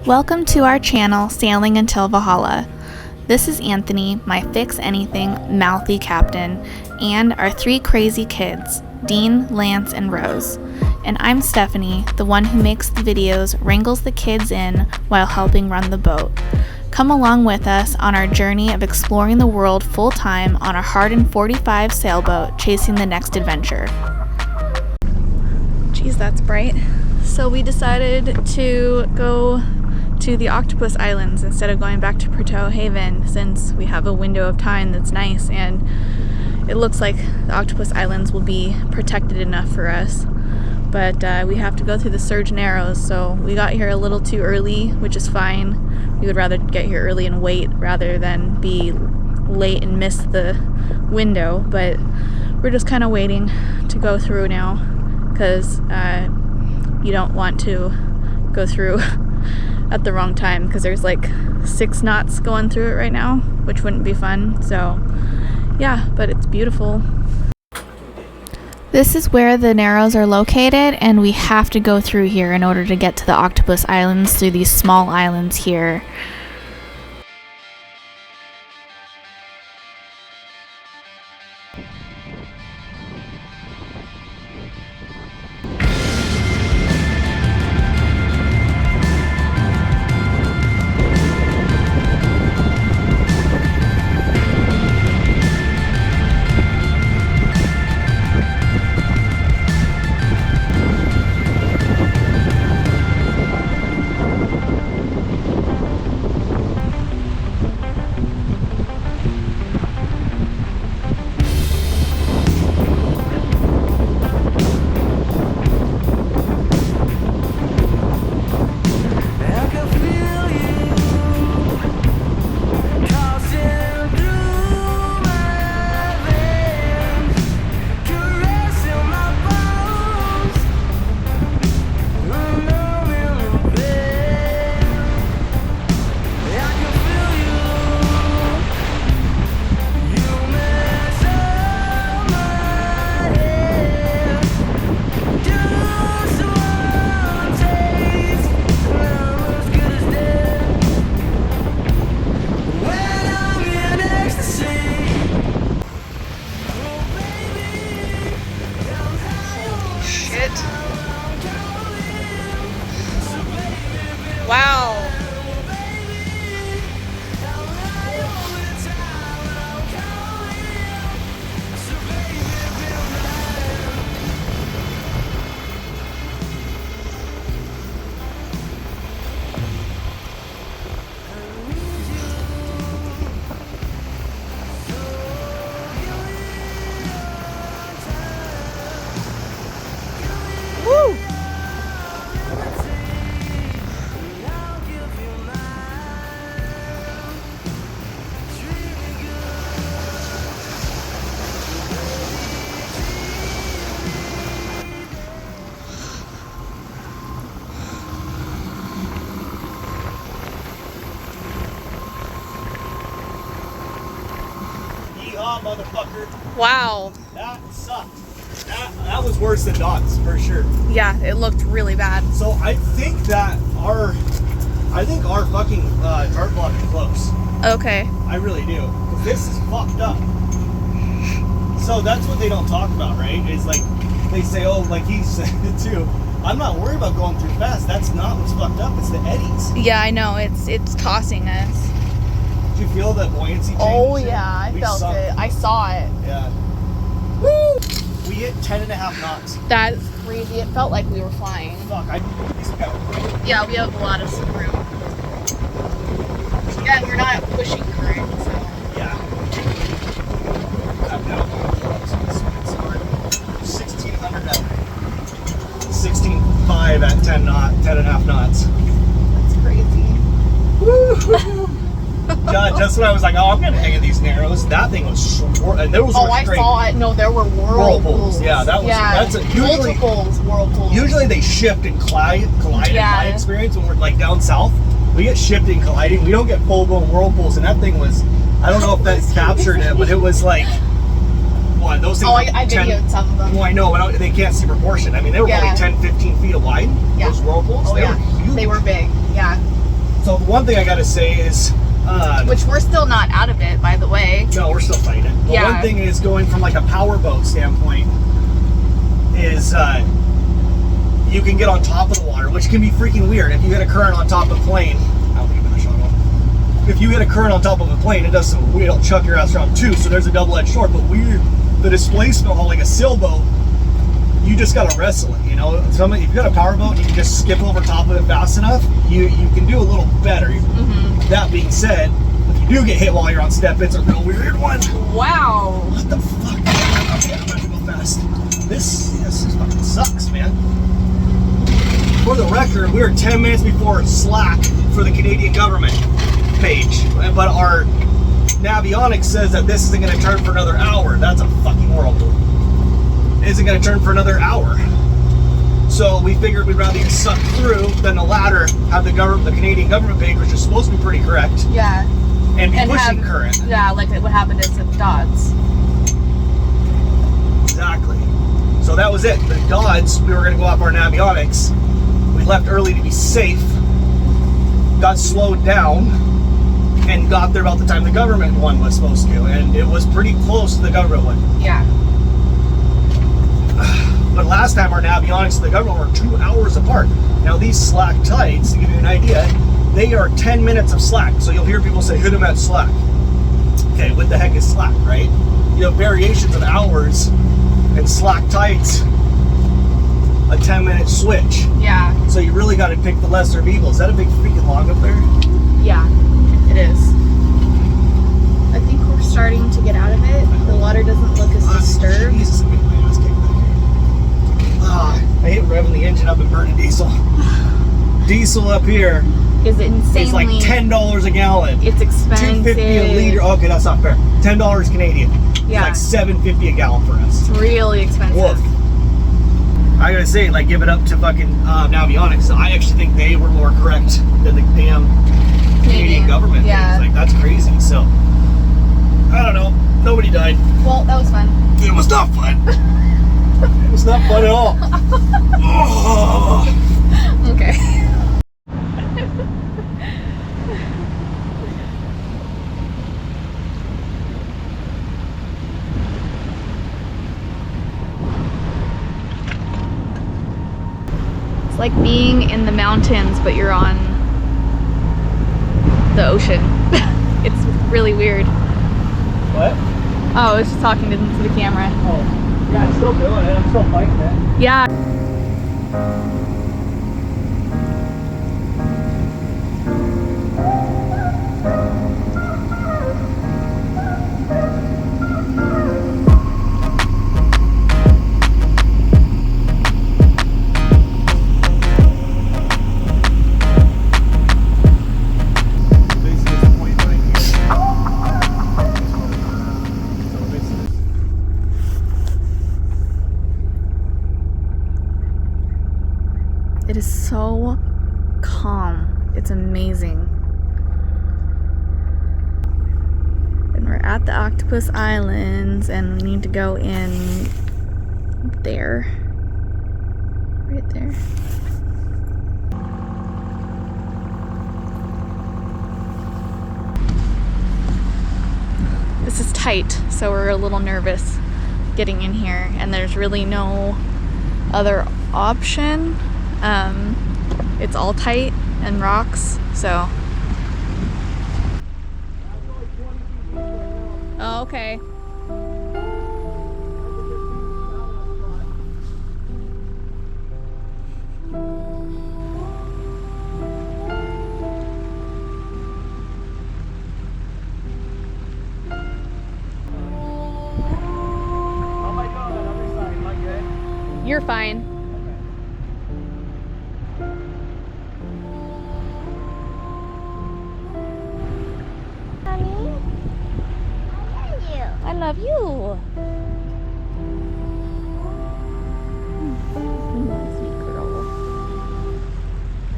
Welcome to our channel, Sailing Until Valhalla. This is Anthony, my fix-anything, mouthy captain, and our three crazy kids, Dean, Lance, and Rose. And I'm Stephanie, the one who makes the videos, wrangles the kids in while helping run the boat. Come along with us on our journey of exploring the world full-time on a Hardin 45 sailboat, chasing the next adventure. Geez, that's bright. So we decided to go to the Octopus Islands instead of going back to Porto Haven, since we have a window of time that's nice, and it looks like the Octopus Islands will be protected enough for us. But we have to go through the Surge Narrows, so we got here a little too early, which is fine. We would rather get here early and wait rather than be late and miss the window, but we're just kind of waiting to go through now, because you don't want to go through at the wrong time, because there's like 6 knots going through it right now, which wouldn't be fun. So yeah, but it's beautiful. This is where the Narrows are located, and we have to go through here in order to get to the Octopus Islands through these small islands here. Wow. Woo! Yeehaw, motherfucker. Wow. That sucked. That was worse than Dot's, for sure. Yeah, it looked really bad. So I think our fucking dart block is close. Okay. I really do. 'Cause this is fucked up. So that's what they don't talk about, right? It's like, they say, oh, like he said it too, I'm not worried about going too fast. That's not what's fucked up. It's the eddies. Yeah, I know. It's tossing us. Did you feel that buoyancy change? Oh yeah, I felt it. I saw it. Yeah. Woo! We hit 10.5 knots. That's crazy. It felt like we were flying. Fuck, Yeah, we have a lot of room. Yeah, we're not pushing current, so. Yeah. I'm down. 1600 at 16.5 at 10.5 knots. That's crazy. Woo! God, just when I was like, oh, I'm gonna hang in these Narrows, that thing was short, and there was I saw it. No, there were whirlpools. Yeah, that's usually multiples whirlpools. Usually they shift and collide in my experience when we're like down south. We get shifting and colliding. We don't get full-blown whirlpools, and that thing was, I don't know if that captured it, but it was like, what, those things I videoed some of them. Well, I know, but they can't see proportion. I mean, they were probably 10, 15 feet wide, those whirlpools. Oh, They were huge. They were big, yeah. So the one thing I gotta say is, which we're still not out of it, by the way. no, we're still fighting it. The Yeah. one thing is going from like a powerboat standpoint is you can get on top of the water, which can be freaking weird. If you get a current on top of a plane, I don't think I'm gonna shut off. If you get a current on top of a plane, it does some weird, it'll chuck your ass around too. So there's a double-edged sword. But weird, the displacement on like a sailboat, you just gotta wrestle it. You know, if you've got a powerboat, you can just skip over top of it fast enough. You can do a little better. Mm-hmm. That being said, if you do get hit while you're on step, it's a real weird one. Wow. What the fuck? Okay, I'm about to go fast. This fucking sucks, man. For the record, we are 10 minutes before Slack for the Canadian government page, but our Navionics says that this isn't going to turn for another hour. That's a fucking whirlpool. It isn't going to turn for another hour. So we figured we'd rather get sucked through than the latter have the Canadian government page, which is supposed to be pretty correct. Yeah. And be pushing current. Yeah, like what happened is with Dodds. Exactly. So that was it. The Dodds, we were going to go off our Navionics. We left early to be safe, got slowed down, and got there about the time the government one was supposed to. And it was pretty close to the government one. Yeah. But last time our Navionics and the government were 2 hours apart. Now these Slack tides, to give you an idea, they are 10 minutes of slack. So you'll hear people say, hit them at slack. Okay, what the heck is slack, right? You have variations of hours, and slack tides, a 10-minute switch. Yeah. So you really got to pick the lesser of evils. Is that a big freaking log up there? Yeah, it is. I think we're starting to get out of it. The water doesn't look as disturbed. Jesus, I'm getting my ass kicked back here. I hate revving the engine up and burning diesel. Diesel up here Is insanely. is like $10 a gallon. It's expensive. $2.50 a liter. Okay, that's not fair. $10 Canadian. Yeah. It's like $7.50 a gallon for us. It's really expensive. Woof. I gotta say, like, give it up to fucking Navionics. I actually think they were more correct than the damn Canadian government. Yeah. Like, that's crazy. So, I don't know. Nobody died. Well, that was fun. It was not fun. It was not fun at all. Oh. Okay. It's like being in the mountains, but you're on the ocean. It's really weird. What? Oh, I was just talking to the camera. Oh. Yeah, I'm still doing it. I'm still fighting it. Yeah. It is so calm. It's amazing. And we're at the Octopus Islands and we need to go in there. Right there. This is tight, so we're a little nervous getting in here, and there's really no other option. It's all tight and rocks, so. Oh, okay. Oh my god, on the other side, am I good? You're fine. I love you. Sweet girl.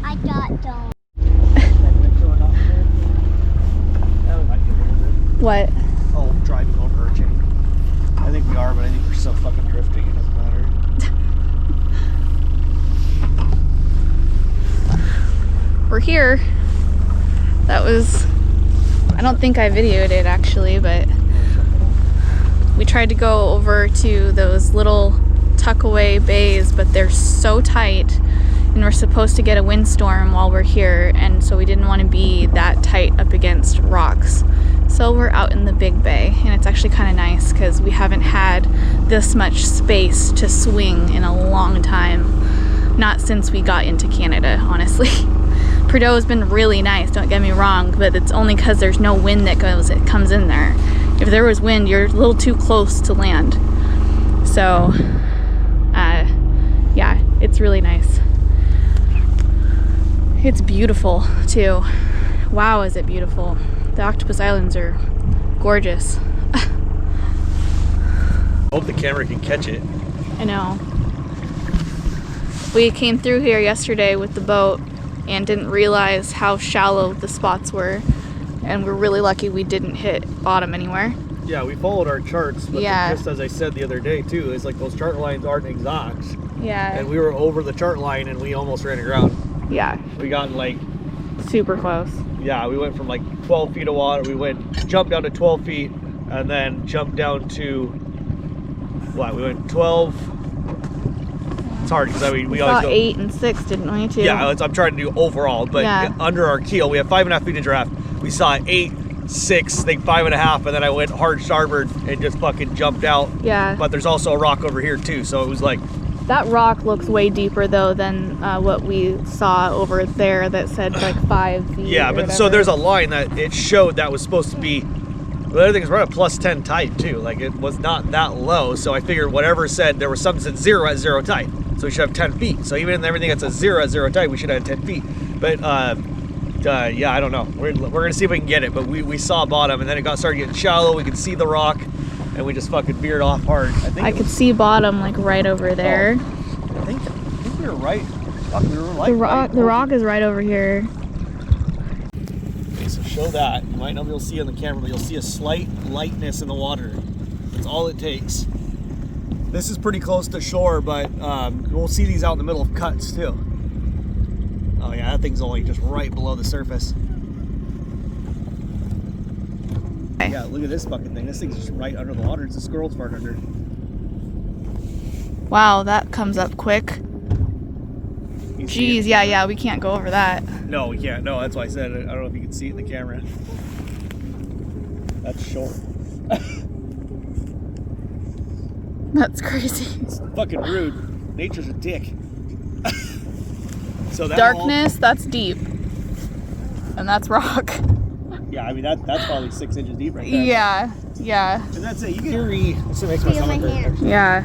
I got don't. What? Oh, driving over a chain. I think we are, but I think we're still fucking drifting. It doesn't matter. We're here. That was, I don't think I videoed it actually, but we tried to go over to those little tuckaway bays, but they're so tight, and we're supposed to get a windstorm while we're here, and so we didn't want to be that tight up against rocks. So we're out in the big bay, and it's actually kind of nice because we haven't had this much space to swing in a long time. Not since we got into Canada, honestly. Prudhoe has been really nice, don't get me wrong, but it's only because there's no wind that comes in there. If there was wind, you're a little too close to land. So, yeah, it's really nice. It's beautiful, too. Wow, is it beautiful. The Octopus Islands are gorgeous. Hope the camera can catch it. I know. We came through here yesterday with the boat and didn't realize how shallow the spots were, and we're really lucky we didn't hit bottom anywhere. Yeah, we followed our charts, but Yeah. just as I said the other day too, it's like those chart lines aren't exact. Yeah. And we were over the chart line and we almost ran aground. Yeah. We got like, Super close. yeah, we went from like 12 feet of water, jumped down to 12 feet and then jumped down to, what, we went 12, it's hard because we always go 8 and 6, didn't we, too? Yeah, I'm trying to do overall, but Yeah. under our keel, we have 5.5 feet of draft. We saw 8, 6, I think 5.5, and then I went hard starboard and just fucking jumped out. Yeah. But there's also a rock over here too, so it was like, That rock looks way deeper, though, than what we saw over there that said, like, 5 feet. yeah, or but so whatever. there's a line that it showed that was supposed to be, the other thing is we're at a +10 tide too, like it was not that low, so I figured whatever said, there was something that said 0 at 0 tide, so we should have 10 feet. So even in everything that's a 0 at 0 tide, we should have 10 feet. But yeah, I don't know. We're gonna see if we can get it, but we saw bottom, and then it started getting shallow. We could see the rock, and we just fucking veered off hard. I could see bottom, like, right over there. I think we were right. Fuck, we were like The rock is right over here. Okay, so show that. You might not be able to see on the camera, but you'll see a slight lightness in the water. That's all it takes. This is pretty close to shore, but we'll see these out in the middle of cuts too. Oh yeah, that thing's only just right below the surface. Okay. Yeah, look at this fucking thing. This thing's just right under the water. It's a squirrel's fart under. Wow, that comes up quick. You see it? Jeez, yeah, we can't go over that. No, we can't. No, that's why I said it. I don't know if you can see it in the camera. That's short. That's crazy. It's fucking rude. Nature's a dick. So that Darkness, that's deep. And that's rock. yeah, I mean that's probably 6 inches deep right there. Yeah. And that's it. You can this makes my stomach hurt. Yeah.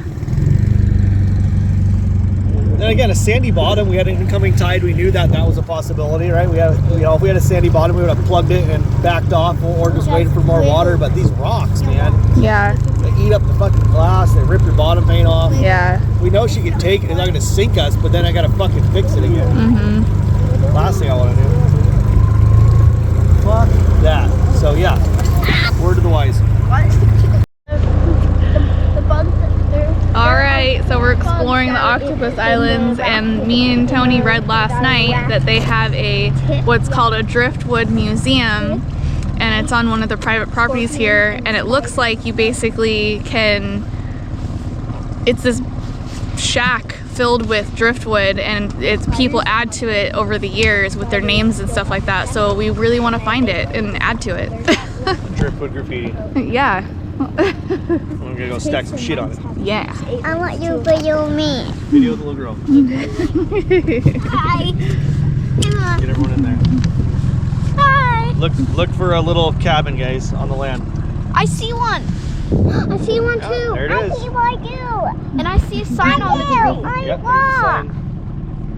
Then again, a sandy bottom. We had an incoming tide. We knew that was a possibility, right? We had, if we had a sandy bottom, we would have plugged it and backed off, or just waited for more water. But these rocks, man, Yeah. they eat up the fucking glass. They rip your bottom paint off. Yeah. We know she can take it. It's not going to sink us, but then I got to fucking fix it again. Mm-hmm. Last thing I want to do. Fuck that. So yeah, word to the wise. The bugs, they're All right, so we're exploring the Octopus Islands, and me and Tony read last night that they have what's called a Driftwood Museum, and it's on one of the private properties here, and it looks like you basically it's this shack filled with driftwood, and people add to it over the years with their names and stuff like that, so we really want to find it and add to it. Driftwood graffiti. Yeah. I'm gonna go stack some shit on it. Yeah. I want you to video me. Video of the little girl. Hi. Come on. Get everyone in there. Hi. Look for a little cabin, guys, on the land. I see one. I see one too. Oh, there it is. I see one too. And I see a sign on the tree. Yep, there's a sign.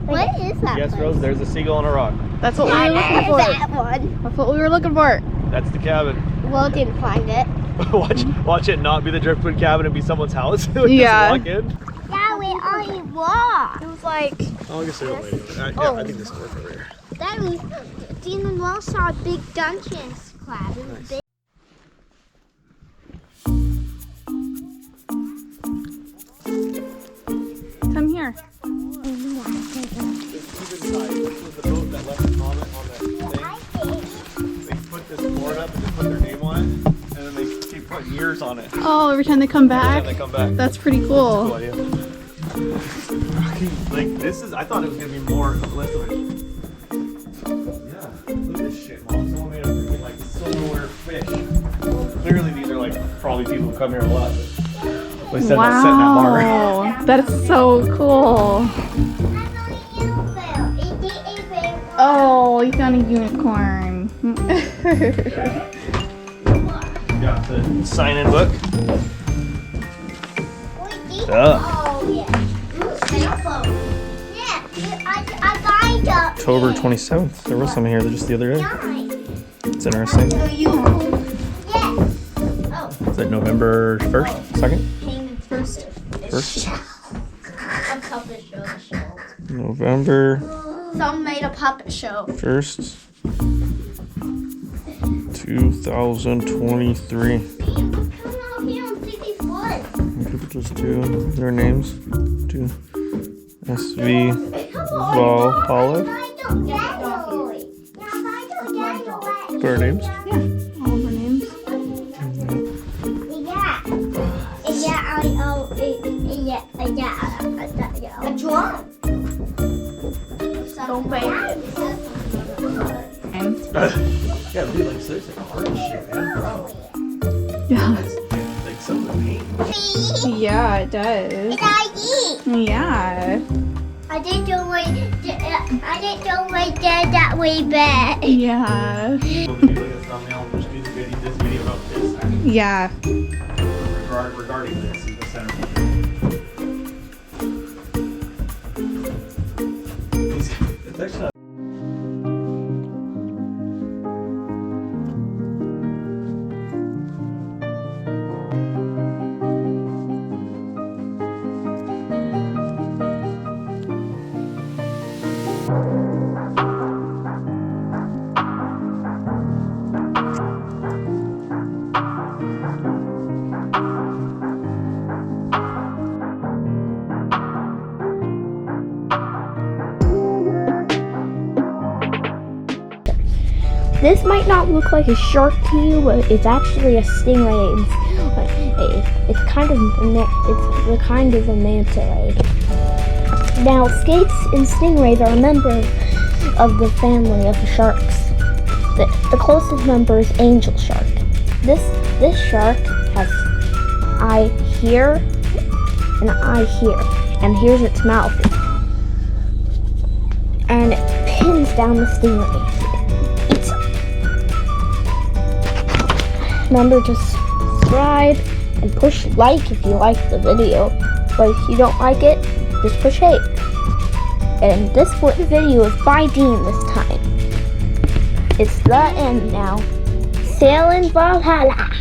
What is that? Yes, Rose, there's a seagull on a rock. That's what we were looking for. That one. That's what we were looking for. That's the cabin. Well, didn't find it. watch it not be the Driftwood cabin and be someone's house. We Yeah. just walk in. Yeah, we only walked. It was like, Oh, I guess there's a way to do it. Yeah, I think this will work over here. that was, Dean and Will saw a big Dungeons class. It was big. Come here. Keep inside. This was the boat that left the comment on that thing. put their name on it, and then they keep putting years on it. Oh, every time they come back? Every time they come back. That's pretty cool. Cool idea. Like, this is, I thought it was going to be more less of a... Yeah, look at this shit, Mom. Someone made a freaking, like, silverware fish. Clearly, these are, like, probably people who come here a lot. They said they'll sit in that bar. Wow, that's so cool. Oh, you found a unicorn. Got the sign-in book. Oh, yeah. I got October 27th. There was some here just the other day. It's interesting. Is it November 1st? 2nd? First? A puppet show. November Some made a puppet show. 1st, 2023. People just do their names. Do SV Valhalla. For our names? Yeah, all of our names. A drum. Don't bang. Yeah, really, like, seriously, hard as shit, man. Yeah. Like, some of the paint. Yeah, it does. Yeah. I didn't do my dad that way back. Yeah. Look at the thumbnail, just do this video about this. Yeah. Regarding this in the center. It's actually not. This might not look like a shark to you, but it's actually a stingray. It's the kind of a manta ray. Now, skates and stingrays are a member of the family of the sharks. The closest member is angel shark. This shark has eye here and eye here, and here's its mouth, and it pins down the stingray. Remember to subscribe and push like if you like the video, but if you don't like it, just push hate. And this video is by Dean this time. It's the end now. Sailing Valhalla.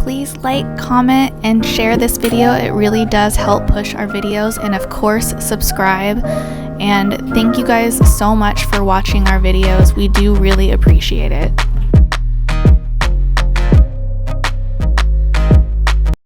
Please like, comment, and share this video. It really does help push our videos. And of course, subscribe. And thank you guys so much for watching our videos. We do really appreciate it.